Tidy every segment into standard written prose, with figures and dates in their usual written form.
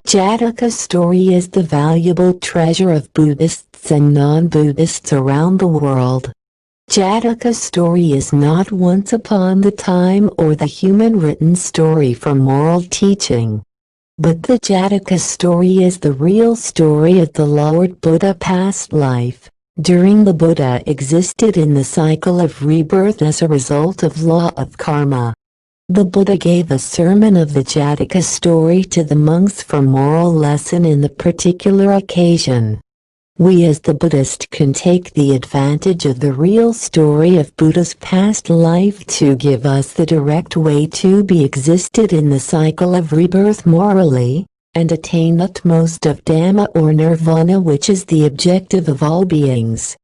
Jataka's story is the valuable treasure of Buddhists and non-Buddhists around the world. Jataka's story is not once upon the time or the human written story for moral teaching. But the Jataka story is the real story of the Lord Buddha past life, during the Buddha existed in the cycle of rebirth as a result of law of karma. The Buddha gave a sermon of the Jataka story to the monks for moral lesson in the particular occasion. We as the Buddhist can take the advantage of the real story of Buddha's past life to give us the direct way to be existed in the cycle of rebirth morally, and attain utmost of Dhamma or Nirvana, which is the objective of all beings.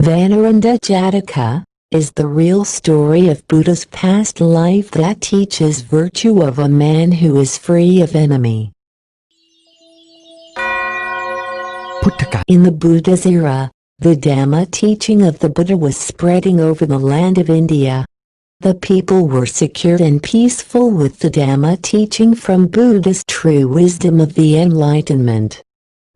Vanaranda Jataka is the real story of Buddha's past life that teaches virtue of a man who is free of enemy. In the Buddha's era, the Dhamma teaching of the Buddha was spreading over the land of India. The people were secure and peaceful with the Dhamma teaching from Buddha's true wisdom of the Enlightenment.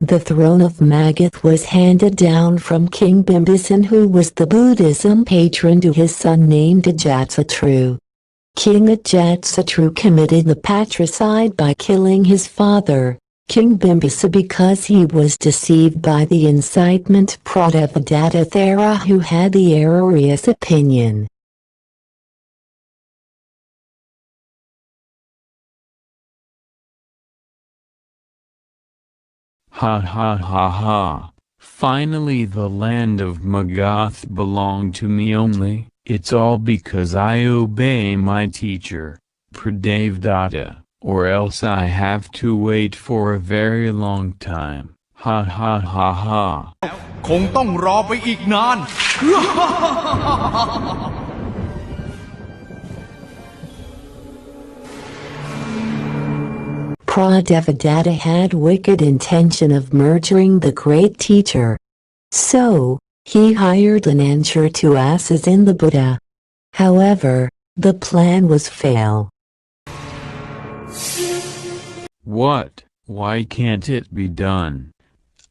The throne of Magadha was handed down from King Bimbisara, who was the Buddhism patron, to his son named Ajatasattu. King Ajatasattu committed the patricide by killing his father, King Bimbisara, because he was deceived by the incitement Pradevadatta Thera, who had the erroneous opinion. Ha ha ha ha. Finally the land of Magadha belonged to me only. It's all because I obey my teacher, Pradevadatta, or else I have to wait for a very long time. Ha ha ha ha. คงต้องรอไปอีกนาน Pradevadatta had wicked intention of murdering the great teacher. So, he hired an answer to assassinate the Buddha. However, the plan was fail. What? Why can't it be done?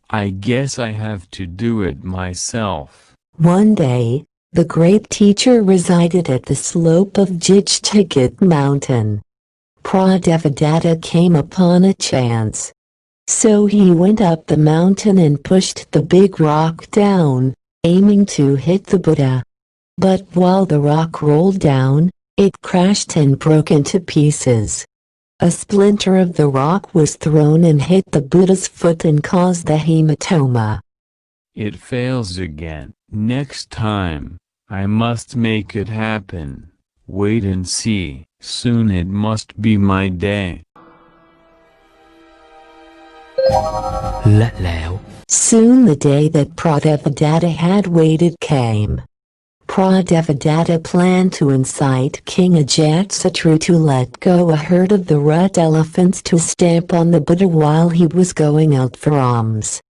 I guess I have to do it myself. One day, the great teacher resided at the slope of Jataka mountain. Pradevadatta came upon a chance. So he went up the mountain and pushed the big rock down, aiming to hit the Buddha. But while the rock rolled down, it crashed and broke into pieces. A splinter of the rock was thrown and hit the Buddha's foot and caused the hematoma. It fails again. Next time, I must make it happen. Wait and see. Soon it must be my day. Soon the day that Pradevadatta had waited came. Pradevadatta planned to incite King Ajatasattu to let go a herd of the rut elephants to stamp on the Buddha while he was going out for alms.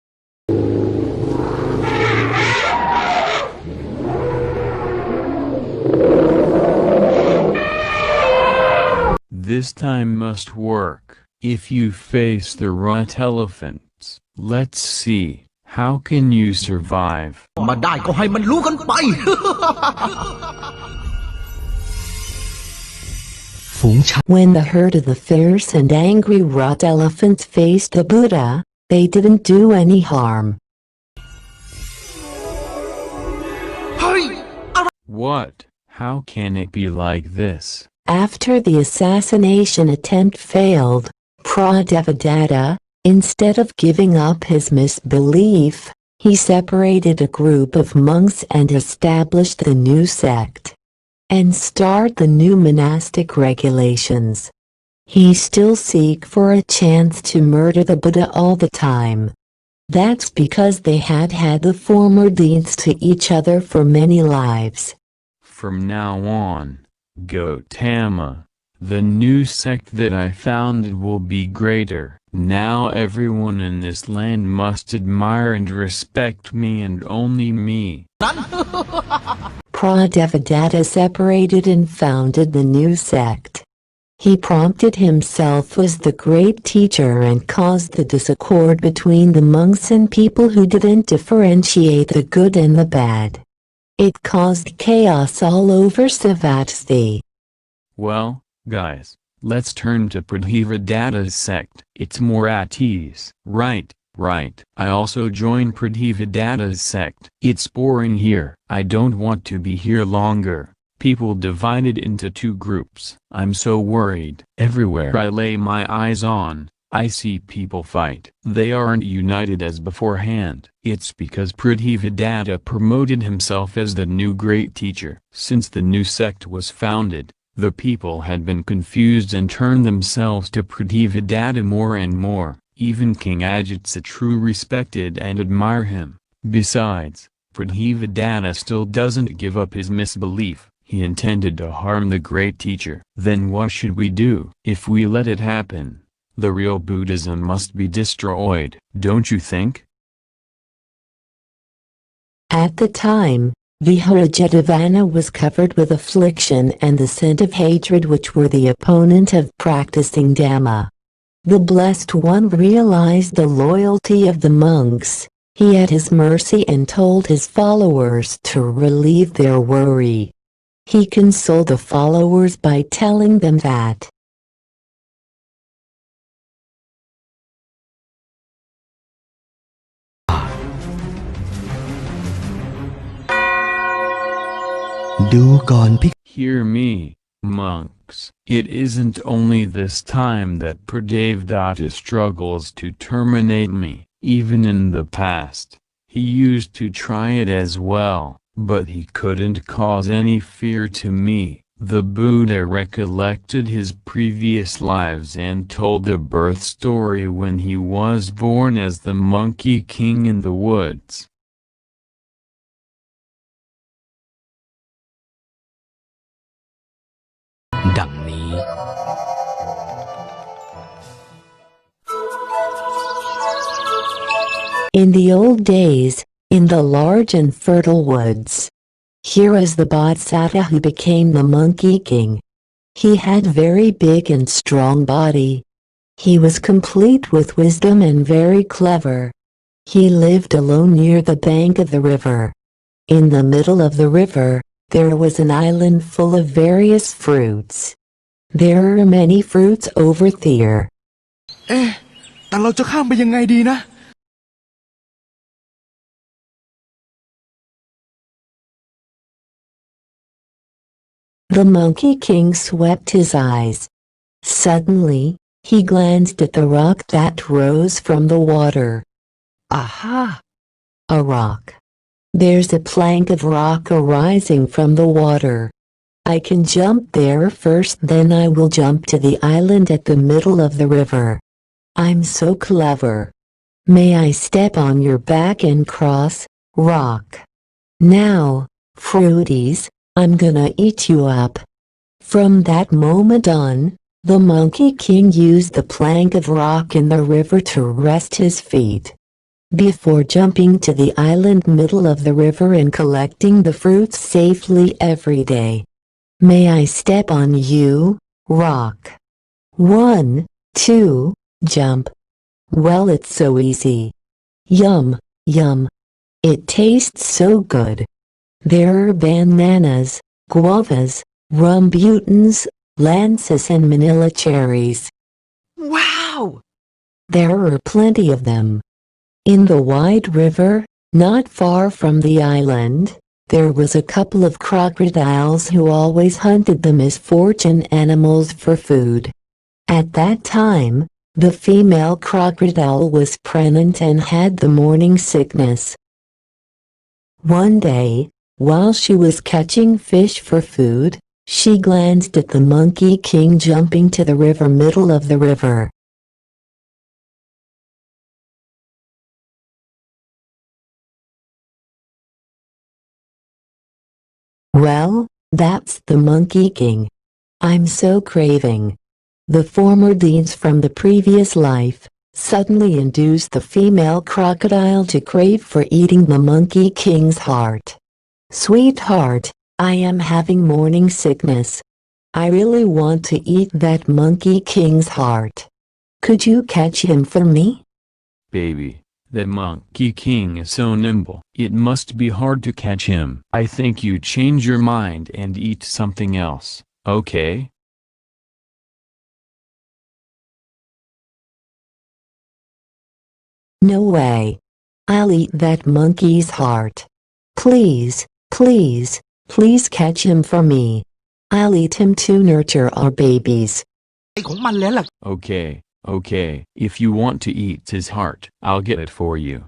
This time must work. If you face the rut elephants, let's see, how can you survive? มาได้ก็ให้มันรู้กันไป When the herd of the fierce and angry rut elephants faced the Buddha, they didn't do any harm. What? How can it be like this? After the assassination attempt failed, Pradevadatta, instead of giving up his misbelief, he separated a group of monks and established the new sect, and start the new monastic regulations. He still seek for a chance to murder the Buddha all the time. That's because they had the former deeds to each other for many lives. From now on, Gautama, the new sect that I founded will be greater. Now everyone in this land must admire and respect me and only me. Pradevadatta separated and founded the new sect. He prompted himself as the great teacher and caused the discord between the monks and people who didn't differentiate the good and the bad. It caused chaos all over Savatthi. Well, guys, let's turn to Pradhivadatta's sect. It's more at ease. Right. I also joined Pradhivadatta's sect. It's boring here. I don't want to be here longer. People divided into two groups. I'm so worried. Everywhere I lay my eyes on, I see people fight. They aren't united as beforehand. It's because Pradhivadatta promoted himself as the new great teacher. Since the new sect was founded, the people had been confused and turned themselves to Pradhivadatta more and more. Even King Ajatasattu respected and admired him. Besides, Pradhivadatta still doesn't give up his misbelief. He intended to harm the great teacher. Then what should we do? If we let it happen, the real Buddhism must be destroyed, don't you think? At the time, Viharajetavana was covered with affliction and the scent of hatred, which were the opponent of practicing Dhamma. The Blessed One realized the loyalty of the monks. He had his mercy and told his followers to relieve their worry. He consoled the followers by telling them that Hear me, monks. It isn't only this time that Pradevadatta struggles to terminate me. Even in the past, he used to try it as well, but he couldn't cause any fear to me. The Buddha recollected his previous lives and told the birth story when he was born as the Monkey King in the woods. in the old days, in the large and fertile woods, here is the Bodhisattva who became the Monkey King. He had very big and strong body. He was complete with wisdom and very clever. He lived alone near the bank of the river. In the middle of the river, there was an island full of various fruits. There are many fruits over there. แต่เราจะข้ามไปยังไงดีนะ The Monkey King swept his eyes. Suddenly, he glanced at the rock that rose from the water. Aha! A rock. There's a plank of rock arising from the water. I can jump there first, then I will jump to the island at the middle of the river. I'm so clever. May I step on your back and cross, rock? Now, fruities, I'm gonna eat you up. From that moment on, the Monkey King used the plank of rock in the river to rest his feet. Before jumping to the island middle of the river and collecting the fruits safely every day. May I step on you, rock? 1, 2, jump. Well, it's so easy. Yum, yum. It tastes so good. There are bananas, guavas, rambutans, lances and manila cherries. Wow! There are plenty of them. In the wide river, not far from the island, there was a couple of crocodiles who always hunted the misfortune animals for food. At that time, the female crocodile was pregnant and had the morning sickness. One day, while she was catching fish for food, she glanced at the Monkey King jumping to the river middle of the river. Well, that's the Monkey King. I'm so craving. The former deeds from the previous life suddenly induced the female crocodile to crave for eating the Monkey King's heart. Sweetheart, I am having morning sickness. I really want to eat that Monkey King's heart. Could you catch him for me? Baby, that Monkey King is so nimble. It must be hard to catch him. I think you change your mind and eat something else, okay? No way. I'll eat that monkey's heart. Please, please, please catch him for me. I'll eat him to nurture our babies. Okay, okay. If you want to eat his heart, I'll get it for you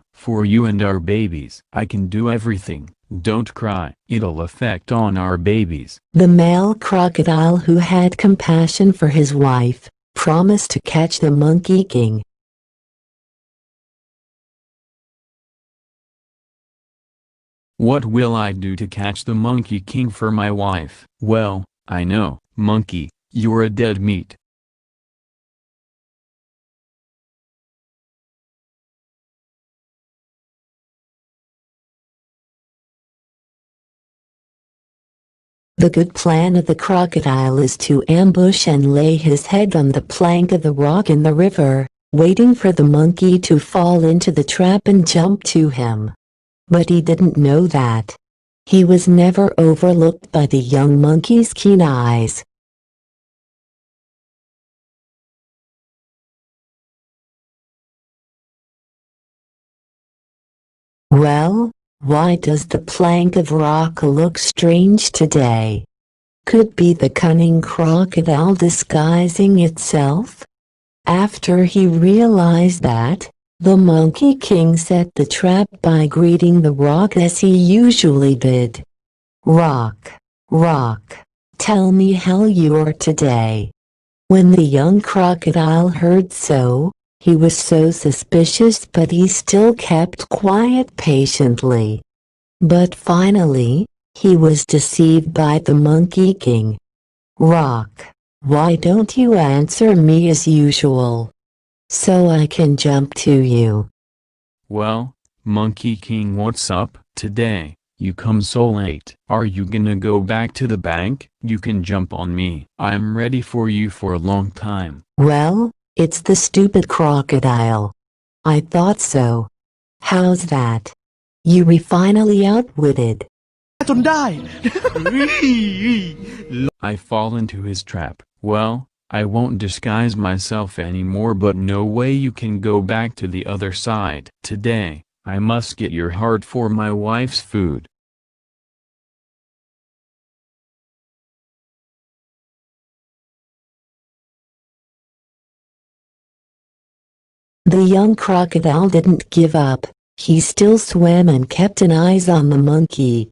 and our babies. I can do everything. Don't cry. It'll affect on our babies. The male crocodile, who had compassion for his wife, promised to catch the Monkey King. What will I do to catch the Monkey King for my wife? Well, I know, monkey, you're a dead meat. The good plan of the crocodile is to ambush and lay his head on the plank of the rock in the river, waiting for the monkey to fall into the trap and jump to him. But he didn't know that. He was never overlooked by the young monkey's keen eyes. Well, why does the plank of rock look strange today? Could be the cunning crocodile disguising itself? After he realized that, the Monkey King set the trap by greeting the rock as he usually did. Rock, rock, tell me how you are today. When the young crocodile heard so, he was so suspicious, but he still kept quiet patiently. But finally, he was deceived by the Monkey King. Rock, why don't you answer me as usual, so I can jump to you? Well, Monkey King, what's up? Today, you come so late. Are you gonna go back to the bank? You can jump on me. I'm ready for you for a long time. Well, it's the stupid crocodile. I thought so. How's that? You were finally outwitted. จนได้ I fall into his trap. Well, I won't disguise myself anymore, but no way you can go back to the other side. Today, I must get your heart for my wife's food. The young crocodile didn't give up. He still swam and kept an eye on the monkey.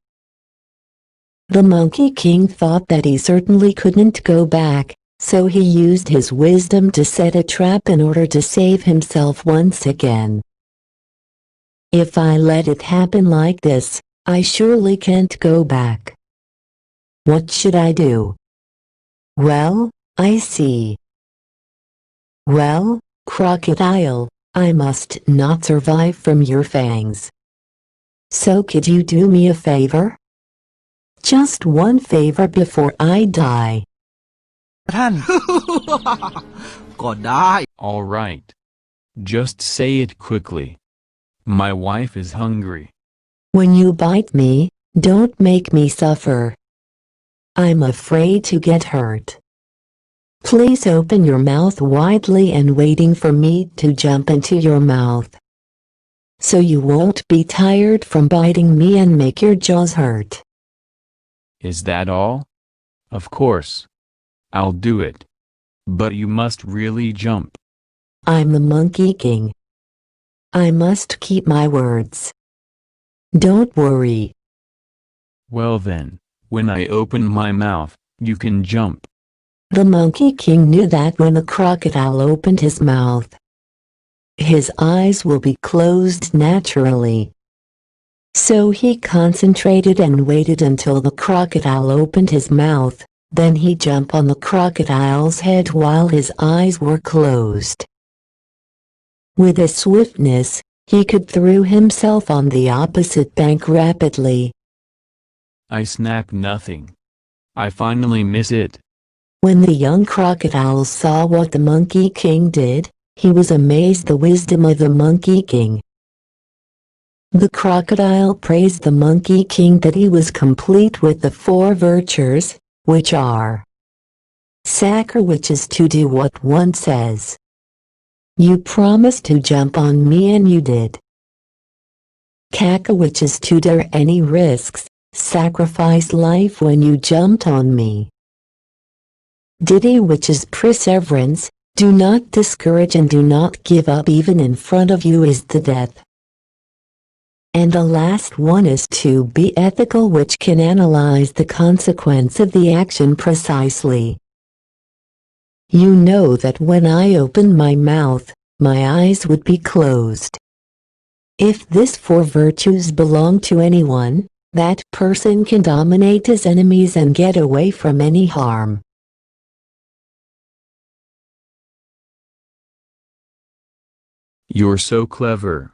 The Monkey King thought that he certainly couldn't go back, so he used his wisdom to set a trap in order to save himself once again. If I let it happen like this, I surely can't go back. What should I do? Well, I see. Well, crocodile, I must not survive from your fangs. So could you do me a favor? Just one favor before I die. ท่าน ก็ได้ All right. Just say it quickly. My wife is hungry. When you bite me, don't make me suffer. I'm afraid to get hurt. Please open your mouth widely and waiting for me to jump into your mouth, so you won't be tired from biting me and make your jaws hurt. Is that all? Of course. I'll do it. But you must really jump. I'm the Monkey King. I must keep my words. Don't worry. Well then, when I open my mouth, you can jump. The Monkey King knew that when the crocodile opened his mouth, his eyes will be closed naturally. So he concentrated and waited until the crocodile opened his mouth, then he jumped on the crocodile's head while his eyes were closed. With a swiftness, he could throw himself on the opposite bank rapidly. I snap nothing. I finally miss it. When the young crocodile saw what the Monkey King did, he was amazed the wisdom of the Monkey King. The crocodile praised the Monkey King that he was complete with the 4 virtues, which are Sacre, which is to do what one says. You promised to jump on me and you did. Kaka, which is to dare any risks, sacrifice life when you jumped on me. Diddy, which is perseverance, do not discourage and do not give up even in front of you is the death. And the last one is to be ethical, which can analyze the consequence of the action precisely. You know that when I opened my mouth, my eyes would be closed. If these 4 virtues belong to anyone, that person can dominate his enemies and get away from any harm. You're so clever.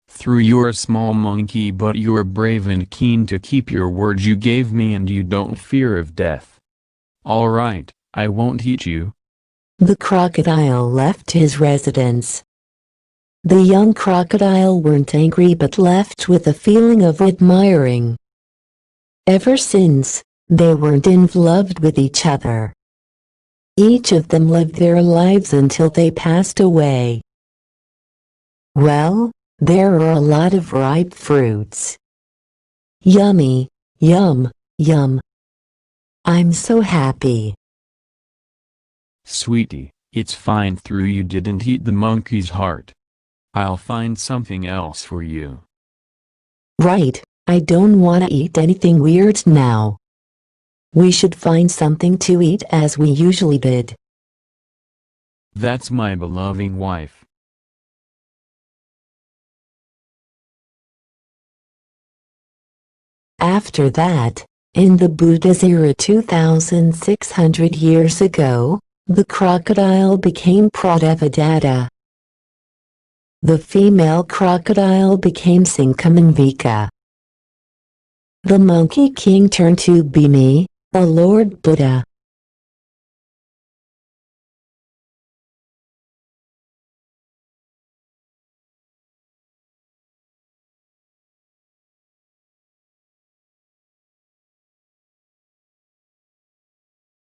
Through you're a small monkey, but you're brave and keen to keep your word you gave me, and you don't fear of death. All right, I won't eat you. The crocodile left his residence. The young crocodile weren't angry but left with a feeling of admiring. Ever since, they weren't in love with each other. Each of them lived their lives until they passed away. Well, there are a lot of ripe fruits. Yummy, yum, yum. I'm so happy. Sweetie, it's fine through you didn't eat the monkey's heart. I'll find something else for you. Right, I don't want to eat anything weird now. We should find something to eat as we usually did. That's my beloved wife. After that, in the Buddha's era 2,600 years ago, the crocodile became Pradevadatta. The female crocodile became Sinkamanvika. The Monkey King turned to be me, the Lord Buddha.